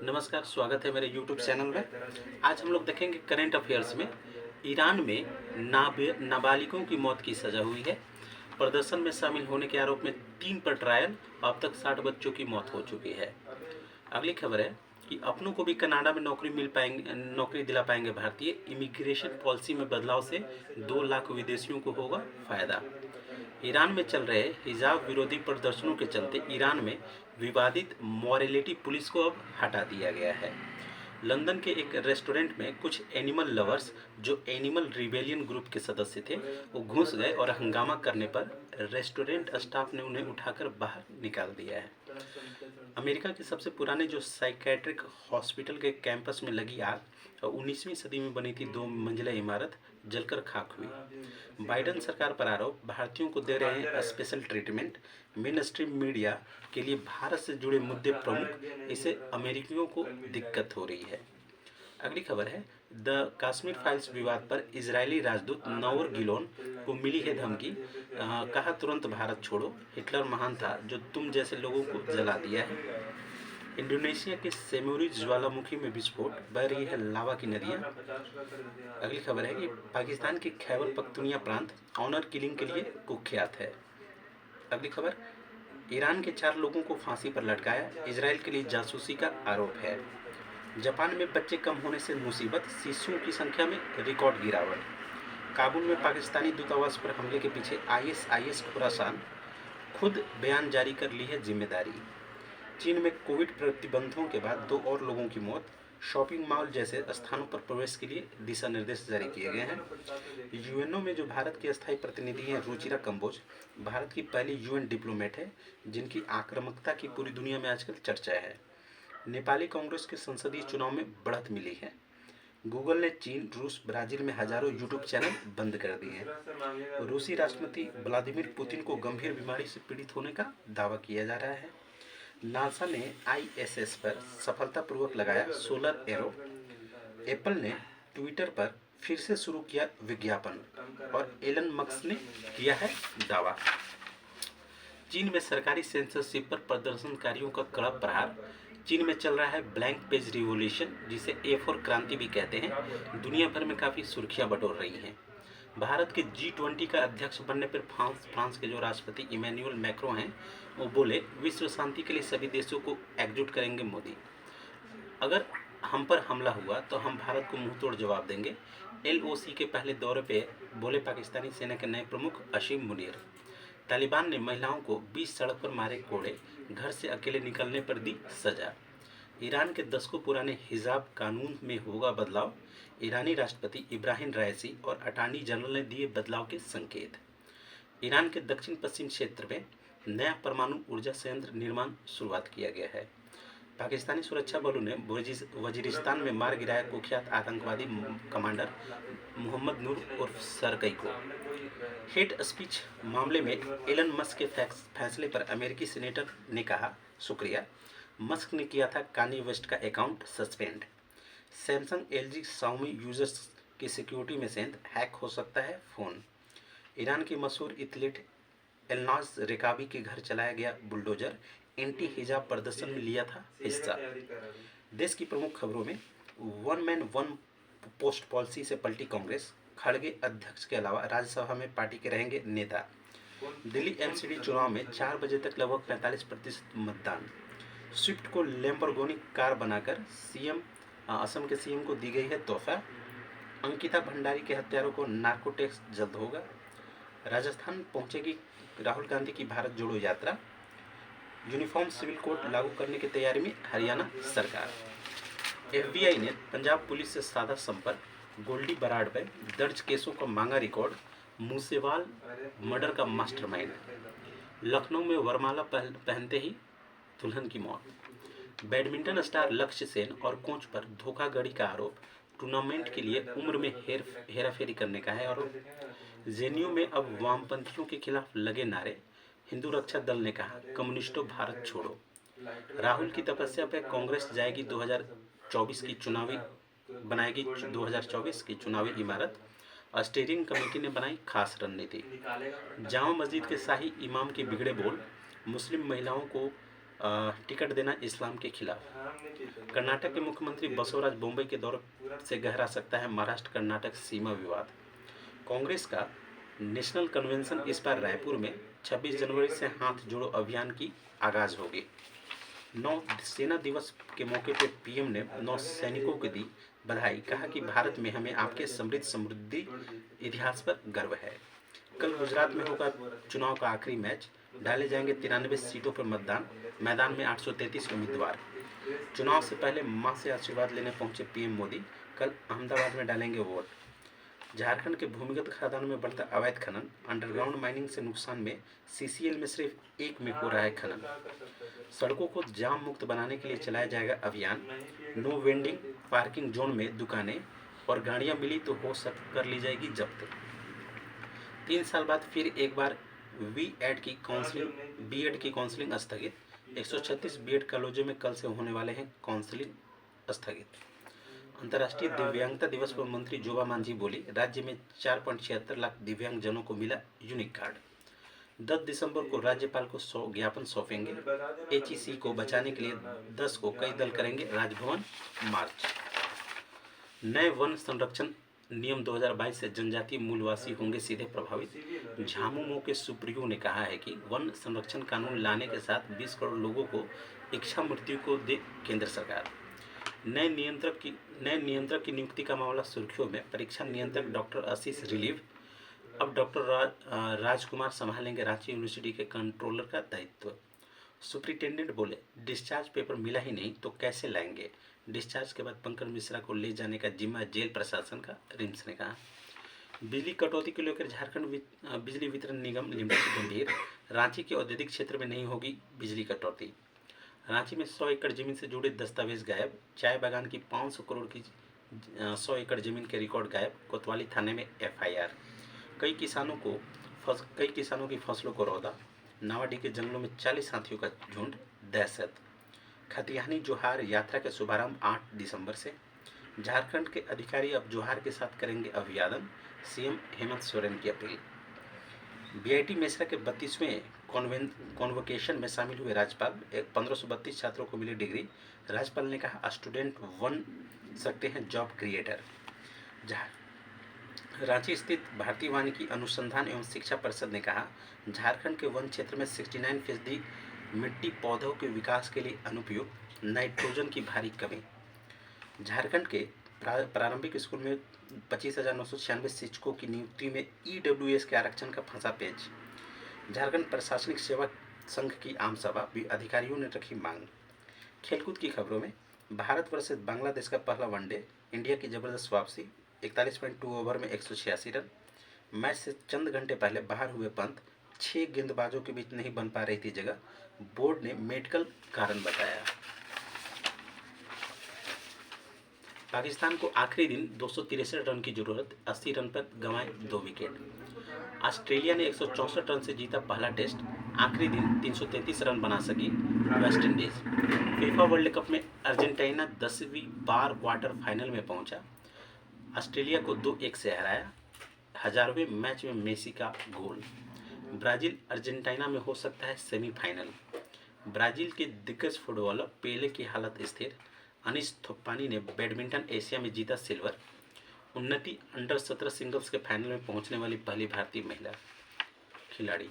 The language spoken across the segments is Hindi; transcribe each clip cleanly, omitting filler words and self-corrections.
नमस्कार, स्वागत है मेरे YouTube चैनल में। आज हम लोग देखेंगे करंट अफेयर्स में ईरान में नाबालिगों की मौत की सज़ा हुई है। प्रदर्शन में शामिल होने के आरोप में 3 पर ट्रायल, अब तक 60 बच्चों की मौत हो चुकी है। अगली खबर है कि अपनों को भी कनाडा में नौकरी दिला पाएंगे भारतीय। इमिग्रेशन पॉलिसी में बदलाव से 2 लाख विदेशियों को होगा फायदा। ईरान में चल रहे हिजाब विरोधी प्रदर्शनों के चलते ईरान में विवादित मॉरेलिटी पुलिस को अब हटा दिया गया है। लंदन के एक रेस्टोरेंट में कुछ एनिमल लवर्स जो एनिमल रिबेलियन ग्रुप के सदस्य थे वो घुस गए और हंगामा करने पर रेस्टोरेंट स्टाफ ने उन्हें उठाकर बाहर निकाल दिया है। अमेरिका के सबसे पुराने जो साइकेट्रिक हॉस्पिटल के कैंपस में लगी आग और 19वीं सदी में बनी थी 2 मंजिला इमारत जलकर खाक हुई। बाइडेन सरकार पर आरोप, भारतीयों को दे रहे हैं special treatment. Main stream media के लिए भारत से जुड़े मुद्दे प्रमुख, इससे अमेरिकियों को दिक्कत हो रही है। अगली खबर है द कश्मीर फाइल्स विवाद पर इजरायली राजदूत नौर गिलोन को मिली है धमकी। कहा तुरंत भारत छोड़ो, हिटलर महान था जो तुम जैसे लोगों को जला दिया है। इंडोनेशिया के सेमोरी ज्वालामुखी में विस्फोट, बह रही है लावा की नदियां। अगली खबर है कि पाकिस्तान के खैबर पख्तूनिया प्रांत ऑनर किलिंग के लिए कुख्यात है। अगली खबर, ईरान के 4 लोगों को फांसी पर लटकाया, इजराइल के लिए जासूसी का आरोप है। जापान में बच्चे कम होने से मुसीबत, शिशुओं की संख्या में रिकॉर्ड गिरावट। काबुल में पाकिस्तानी दूतावास पर हमले के पीछे आईएसआईएस खुरासान, खुद बयान जारी कर ली है जिम्मेदारी। चीन में कोविड प्रतिबंधों के बाद 2 और लोगों की मौत। शॉपिंग मॉल जैसे स्थानों पर प्रवेश के लिए दिशा निर्देश जारी किए गए हैं। यूएनओ में जो भारत के स्थायी प्रतिनिधि हैं रुचिरा कंबोज, भारत की पहली यूएन डिप्लोमेट है जिनकी आक्रामकता की पूरी दुनिया में आजकल चर्चा है। नेपाली कांग्रेस के संसदीय चुनाव में बढ़त मिली है। गूगल ने चीन, रूस, ब्राजील में हजारों यूट्यूब चैनल बंद कर दिए। रूसी राष्ट्रपति व्लादिमीर पुतिन को गंभीर बीमारी से पीड़ित होने का दावा किया जा रहा है। नासा ने आईएसएस पर सफलतापूर्वक लगाया सोलर एरो। एप्पल ने ट्विटर पर फिर से शुरू किया विज्ञापन और एलन मस्क ने किया है दावा। चीन में सरकारी सेंसरशिप पर प्रदर्शनकारियों का कड़ा प्रहार। चीन में चल रहा है ब्लैंक पेज रिवॉल्यूशन, जिसे A4 क्रांति भी कहते हैं। दुनिया भर में काफ़ी सुर्खियां बटोर रही हैं। भारत के G20 का अध्यक्ष बनने पर फ्रांस के जो राष्ट्रपति इमैनुअल मैक्रो हैं वो बोले, विश्व शांति के लिए सभी देशों को एकजुट करेंगे मोदी। अगर हम पर हमला हुआ तो हम भारत को मुंह तोड़ जवाब देंगे। LOC के पहले दौरे पे बोले पाकिस्तानी सेना के नए प्रमुख असीम मुनीर। तालिबान ने महिलाओं को 20 सड़क पर मारे कोड़े, घर से अकेले निकलने पर दी सजा। ईरान के दशकों पुराने हिजाब कानून में होगा बदलाव। ईरानी राष्ट्रपति इब्राहिम राइसी और अटॉर्नी जनरल ने दिए बदलाव के संकेत। ईरान के दक्षिण पश्चिम क्षेत्र में नया परमाणु ऊर्जा संयंत्र निर्माण शुरुआत किया गया है। पाकिस्तानी सुरक्षा बलों ने वजीरिस्तान में मार गिराया कुख्यात आतंकवादी कमांडर मोहम्मद नूर उर्फ सरकई को। हेट स्पीच मामले में एलन मस्क के फैसले पर अमेरिकी सीनेटर ने कहा शुक्रिया। मस्क ने किया था कान्ये वेस्ट का account suspend. Samsung LG Xiaomi users की सिक्योरिटी में सेंध, हैक हो सकता है फ़ोन। ईरान के मशहूर एथलीट एलनाज रेकाबी के घर चलाया गया बुलडोजर, एंटी हिजाब प्रदर्शन में लिया था हिस्सा। देश की प्रमुख खबरों में one man one post policy से पलटी कांग्रेस, खड़गे अध्यक्ष के अलावा राज्यसभा में पार्टी के रहेंगे नेता। दिल्ली MCD चुनाव में 4 बजे तक लगभग 45% मतदान। स्विफ्ट को लैम्बोर्गिनी कार बनाकर असम के CM को दी गई है तोहफा। अंकिता भंडारी के हत्यारों को नार्को टैक्स जल्द होगा। राजस्थान पहुंचेगी राहुल गांधी की भारत जोड़ो यात्रा। यूनिफॉर्म सिविल कोड लागू करने की तैयारी में हरियाणा सरकार। FBI ने पंजाब पुलिस से साधा संपर्क, गोल्डी बराड़ पर दर्ज केसों का मांगा रिकॉर्ड। मूसेवाल मर्डर का मास्टरमाइंड। लखनऊ में वरमाला पहनते ही दुल्हन की मौत। बैडमिंटन स्टार लक्ष्य सेन और कोच पर धोखाधड़ी का आरोप। टूर्नामेंट के लिए उम्र में हेराफेरी करने का है आरोप। जेएनयू में अब वामपंथियों के खिलाफ लगे नारे। हिंदू रक्षा दल ने कहा कम्युनिस्टों भारत छोड़ो। राहुल की तपस्या पर कांग्रेस जाएगी 2024 की चुनावी बनाएगी 2024 की चुनावी इमारत। स्टीयरिंग कमेटी ने बनाई खास रणनीति। जामा मस्जिद के शाही इमाम के बिगड़े बोल। मुस्लिम महिलाओं को टिकट देना इस्लाम के खिलाफ। कर्नाटक के मुख्यमंत्री बसवराज बोम्बई के दौरे से गहरा सकता है महाराष्ट्र कर्नाटक सीमा विवाद। कांग्रेस का नेशनल कन्वेंशन इस बार रायपुर में 26 जनवरी से हाथ जोड़ो अभियान की आगाज होगी। नौ सेना दिवस के मौके पर पीएम ने नौ सैनिकों को दी बधाई, कहा कि भारत में हमें आपके समृद्धि इतिहास पर गर्व है। कल गुजरात में होगा चुनाव का आखिरी मैच, डाले जाएंगे 93 सीटों पर मतदान, मैदान में 833 उम्मीदवार। चुनाव से पहले मां से आशीर्वाद लेने पहुंचे पीएम मोदी, कल अहमदाबाद में डालेंगे वोट। झारखंड के भूमिगत खदानों में बढ़ता अवैध खनन, अंडरग्राउंड माइनिंग से नुकसान में सीसीएल में सिर्फ एक में हो रहा है खनन। सड़कों को जाम मुक्त बनाने के लिए चलाया जाएगा अभियान। नो वेंडिंग पार्किंग जोन में दुकानें और गाड़ियां मिली तो कर ली जाएगी जब्त। 3 साल बाद फिर एक बार बीएड की काउंसलिंग स्थगित। 136 बीएड कॉलेजों में कल से होने वाले हैं काउंसलिंग स्थगित। अंतर्राष्ट्रीय दिव्यांगता दिवस पर मंत्री जोबा मांझी बोली, राज्य में 4.76 लाख दिव्यांगजनों को मिला यूनिक कार्ड। 10 दिसंबर को राज्यपाल को ज्ञापन सौंपेंगे। एचईसी को बचाने के लिए 10 को कई दल करेंगे राजभवन मार्च। नए वन संरक्षण नियम 2022 से जनजातीय मूलवासी होंगे सीधे प्रभावित। झामुमो के सुप्रीयो ने कहा है कि वन संरक्षण कानून लाने के साथ 20 करोड़ लोगों को इच्छा मृत्यु को दे केंद्र सरकार। नए नियंत्रक की नियुक्ति का मामला सुर्खियों में। परीक्षा नियंत्रक डॉक्टर आशीष रिलीव, अब डॉक्टर राजकुमार संभालेंगे रांची यूनिवर्सिटी के कंट्रोलर का दायित्व। सुप्रिंटेंडेंट बोले, डिस्चार्ज पेपर मिला ही नहीं तो कैसे लाएंगे। डिस्चार्ज के बाद पंकज मिश्रा को ले जाने का जिम्मा जेल प्रशासन का, रिम्स ने कहा। बिजली कटौती को लेकर झारखंड बिजली वितरण निगम लिमिटेड गंभीर, रांची के औद्योगिक क्षेत्र में नहीं होगी बिजली कटौती। रांची में 100 एकड़ जमीन से जुड़े दस्तावेज गायब। चाय बागान की 500 करोड़ की 100 एकड़ जमीन के रिकॉर्ड गायब। कोतवाली थाने में एफआईआर। कई किसानों की फसलों को रौदा। नावाडीह के जंगलों में 40 हाथियों का झुंड, दहशत। खतियानी जोहार यात्रा के शुभारंभ 8 दिसंबर से। झारखंड के अधिकारी अब जोहार के साथ करेंगे अभिवादन, सीएम हेमंत सोरेन की अपील। बीआईटी मेसरा के 32वें कॉन्वोकेशन में शामिल हुए राज्यपाल। 1532 छात्रों को मिली डिग्री। राज्यपाल ने कहा, स्टूडेंट बन सकते हैं जॉब क्रिएटर। रांची स्थित भारतीय वानिकी अनुसंधान एवं शिक्षा परिषद ने कहा, झारखंड के वन क्षेत्र में 69% मिट्टी पौधों के विकास के लिए अनुपयुक्त, नाइट्रोजन की भारी कमी। झारखंड के प्रारंभिक स्कूल में 25,996 शिक्षकों की नियुक्ति में ईडब्ल्यूएस के आरक्षण का फंसा पेच। झारखंड प्रशासनिक सेवा संघ की आम सभा, अधिकारियों ने रखी मांग। खेलकूद की खबरों में, भारत वर्सेस बांग्लादेश का पहला वनडे, इंडिया की जबरदस्त वापसी। 41.2 ओवर में 186 रन। मैच से चंद घंटे पहले बाहर हुए पंत, 6 गेंदबाजों के बीच नहीं बन पा रही थी जगह, बोर्ड ने मेडिकल कारण बताया। पाकिस्तान को आखिरी दिन 263 रन की जरूरत, 80 रन पर गंवाए 2 विकेट। ऑस्ट्रेलिया ने 164 रन से जीता पहला टेस्ट, आखिरी दिन 333 रन बना सकी वेस्टइंडीज। फीफा वर्ल्ड कप में अर्जेंटीना 10वीं बार क्वार्टर फाइनल में पहुंचा, ऑस्ट्रेलिया को 2-1 से हराया। 1000वें मैच में मेसी का गोल। ब्राजील अर्जेंटीना में हो सकता है सेमीफाइनल। ब्राजील के दिग्गज फुटबॉलर पेले की हालत स्थिर। अनिस थोप्पानी ने बैडमिंटन एशिया में जीता सिल्वर। उन्नति अंडर 17 सिंगल्स के फाइनल में पहुंचने वाली पहली भारतीय महिला खिलाड़ी।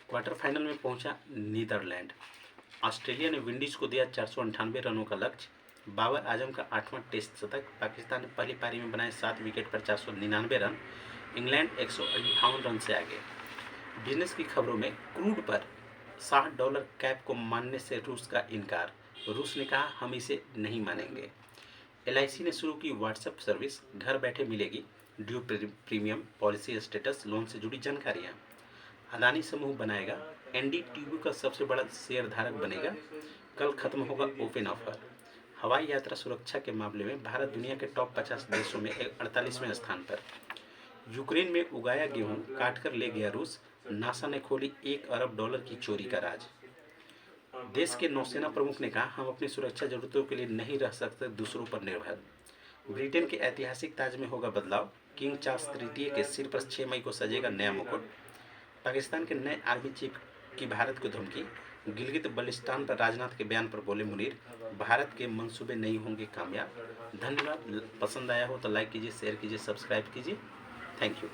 क्वार्टर फाइनल में पहुंचा नीदरलैंड। ऑस्ट्रेलिया ने विंडीज को दिया 498 रनों का लक्ष्य। बाबर आजम का 8वां टेस्ट शतक। पाकिस्तान ने पहली पारी में बनाए 7 विकेट पर 499 रन। इंग्लैंड 158 रन से आगे। बिजनेस की खबरों में, क्रूड पर $60 कैप को मानने से रूस का इनकार। रूस ने कहा, हम इसे नहीं मानेंगे। एलआईसी ने शुरू की व्हाट्सएप सर्विस, घर बैठे मिलेगी due premium, policy status, loan से जुड़ी जानकारियाँ। अदानी समूह बनाएगा, एनडीटीवी का सबसे बड़ा शेयर धारक बनेगा। कल खत्म होगा ओपन ऑफर। हवाई यात्रा सुरक्षा के मामले में भारत दुनिया के टॉप 50 देशों में 48वें स्थान पर। यूक्रेन में उगाया गेहूं काटकर ले गया रूस। नासा ने खोली $1 अरब की चोरी का राज। देश के नौसेना प्रमुख ने कहा, हम अपनी सुरक्षा जरूरतों के लिए नहीं रह सकते दूसरों पर निर्भर। ब्रिटेन के ऐतिहासिक ताज में होगा बदलाव। किंग चार्ल्स तृतीय के सिर पर 6 मई को सजेगा नया मुकुट। पाकिस्तान के नए आर्मी चीफ की भारत को धमकी, गिलगित बल्टिस्तान पर राजनाथ के बयान पर बोले मुनीर, भारत के मंसूबे नहीं होंगे कामयाब। धन्यवाद। पसंद आया हो तो लाइक कीजिए, शेयर कीजिए, सब्सक्राइब कीजिए। Thank you.